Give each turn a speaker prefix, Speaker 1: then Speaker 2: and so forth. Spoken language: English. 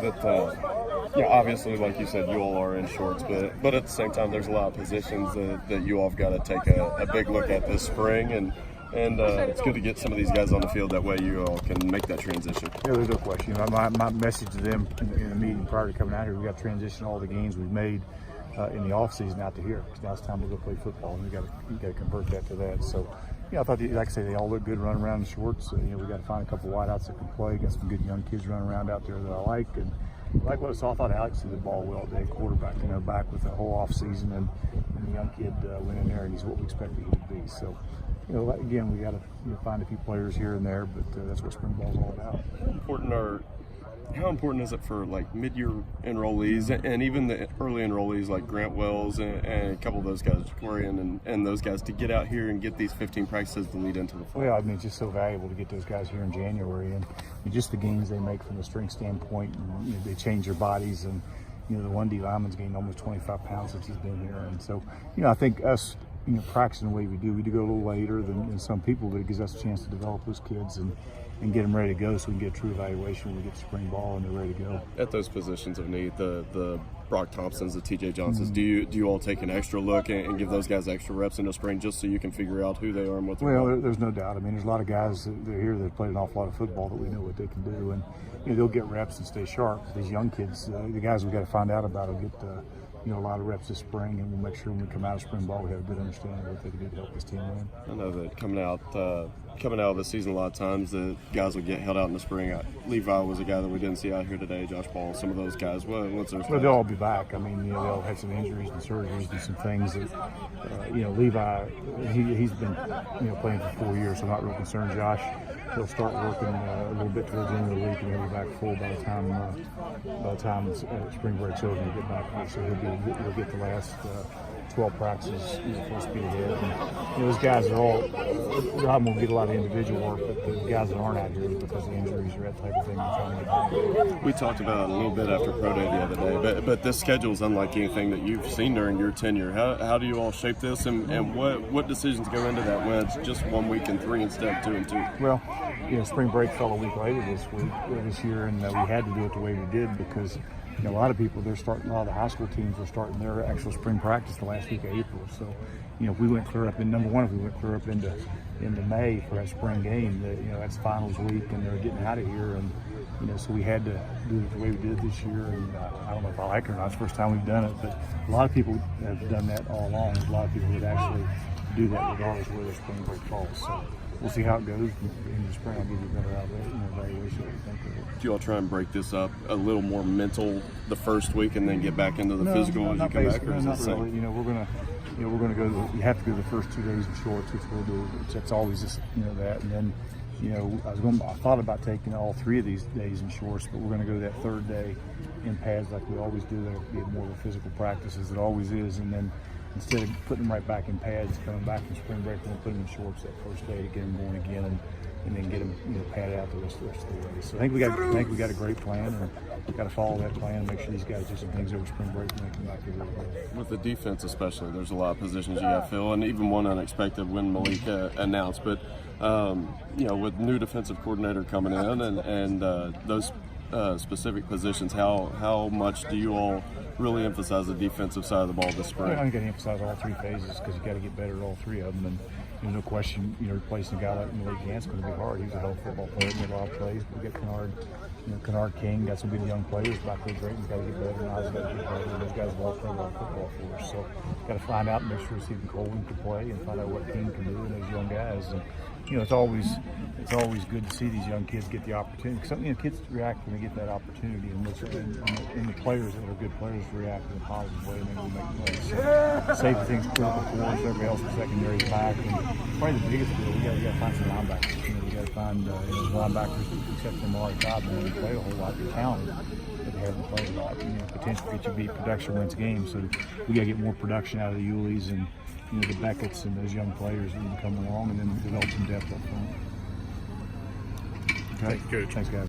Speaker 1: that, obviously, like you said, you all are in shorts, but at the same time, there's a lot of positions that you all have got to take a big look at this spring, and it's good to get some of these guys on the field. That way you all can make that transition.
Speaker 2: Yeah, there's no question. My message to them in the meeting prior to coming out here, we got to transition all the gains we've made in the off season out to here, because now it's time to go play football, and you got to convert that to that. So, I thought, like I say, they all look good running around in shorts. We got to find a couple of wideouts that can play. Got some good young kids running around out there that I like, and like what I saw, I thought Alex did the ball well today, quarterback. Back with the whole off season, and the young kid went in there, and he's what we expected he would be. So, again, we got to find a few players here and there, but that's what spring ball's all about.
Speaker 1: How important is it for like mid-year enrollees and even the early enrollees like Grant Wells and a couple of those guys, Corian and those guys, to get out here and get these 15 practices to lead into the fall?
Speaker 2: Well, it's just so valuable to get those guys here in January, and just the gains they make from the strength standpoint. And, they change their bodies, and the 1D lineman's gained almost 25 pounds since he's been here, and so I think us practicing the way we do go a little later than some people, but it gives us a chance to develop those kids and get them ready to go, so we can get a true evaluation when we get to spring ball and they're ready to go.
Speaker 1: At those positions of need, the Brock Thompsons, the TJ Johnsons, do you all take an extra look and give those guys extra reps in the spring just so you can figure out who they are and what they're
Speaker 2: about? There's no doubt. There's a lot of guys that are here that played an awful lot of football that we know what they can do, and they'll get reps and stay sharp. These young kids, the guys we got to find out about, will get a lot of reps this spring, and we'll make sure when we come out of spring ball we have a good understanding of what they can do to help this team win.
Speaker 1: I know that coming out of the season, a lot of times the guys will get held out in the spring. Levi was a guy that we didn't see out here today. Josh Ball, some of those guys. What's their status?
Speaker 2: Well, they'll all be back. They all had some injuries and surgeries and some things that, Levi, he's been, playing for 4 years, so I'm not real concerned. Josh, he'll start working a little bit towards the end of the week, and he'll be back full by the time spring break's over and we get back here. So he'll get the last 12 practices, full speed ahead. And, those guys are all, Rob will get a lot of individual work, but the guys that aren't out here because of injuries or that type of thing, we're trying to get.
Speaker 1: We talked about it a little bit after Pro Day the other day, but this schedule is unlike anything that you've seen during your tenure. How do you all shape this, and what decisions go into that when it's just 1 week and 3 instead of 2 and 2?
Speaker 2: Well, spring break fell a week later this year, and we had to do it the way we did because a lot of people, a lot of the high school teams were starting their actual spring practice the last week of April. So, if we went clear up into May for that spring game, that's finals week, and they're getting out of here, and so we had to do it the way we did this year. And I don't know if I like it or not. It's the first time we've done it, but a lot of people have done that all along. There's a lot of people that actually do that regardless of where their spring break falls. So we'll see how it goes in the spring. I'll give you a better evaluation of what we think of it.
Speaker 1: Do you all try and break this up a little more mental the first week and then get back into the physical as you come back? Or is
Speaker 2: not really. We're gonna go. You have to go the first 2 days in shorts, which we'll do. It's always just that, and then I thought about taking all 3 of these days in shorts, but we're going to go that 3rd day in pads like we always do. That'll be more of a physical practice as it always is, and then instead of putting them right back in pads, coming back from spring break, we'll put them in shorts that first day to get them going again, and then get them padded out the rest of the way. So I think we got a great plan, and we've got to follow that plan and make sure these guys do some things over spring break and they come back to really well.
Speaker 1: With the defense especially, there's a lot of positions you got to fill, and even one unexpected when Malik announced. But with new defensive coordinator coming in and those specific positions, how much do you all really emphasize the defensive side of the ball this spring?
Speaker 2: I think I emphasize all 3 phases because you got to get better at all 3 of them. And there's no question, replacing a guy like Malik Gant's going to be hard. He's a hell of a football player, made a lot of plays. But we got Kennard King, got some good young players. Bakley Drayton's got to get better, and Oz got to get better. And those guys have all played a lot of football for us. So got to find out and make sure Stephen Colvin can play and find out what King can do and those young guys. And it's always good to see these young kids get the opportunity. Because kids react when they get that opportunity, and the players that are good players react in a positive way, and then we make plays. So safety things critical for us. Everybody else in secondary is back, and probably the biggest deal, we got to find some linebackers. We got to find linebackers, except for Amari Cobb, and they play a whole lot. They're talented, but they haven't played a lot. Potentially get you beat. Production wins games, so we got to get more production out of the Yulees and the Beckett's and those young players that can come along, and then develop some depth up front.
Speaker 3: Okay. Thanks, Coach.
Speaker 2: Thanks, guys.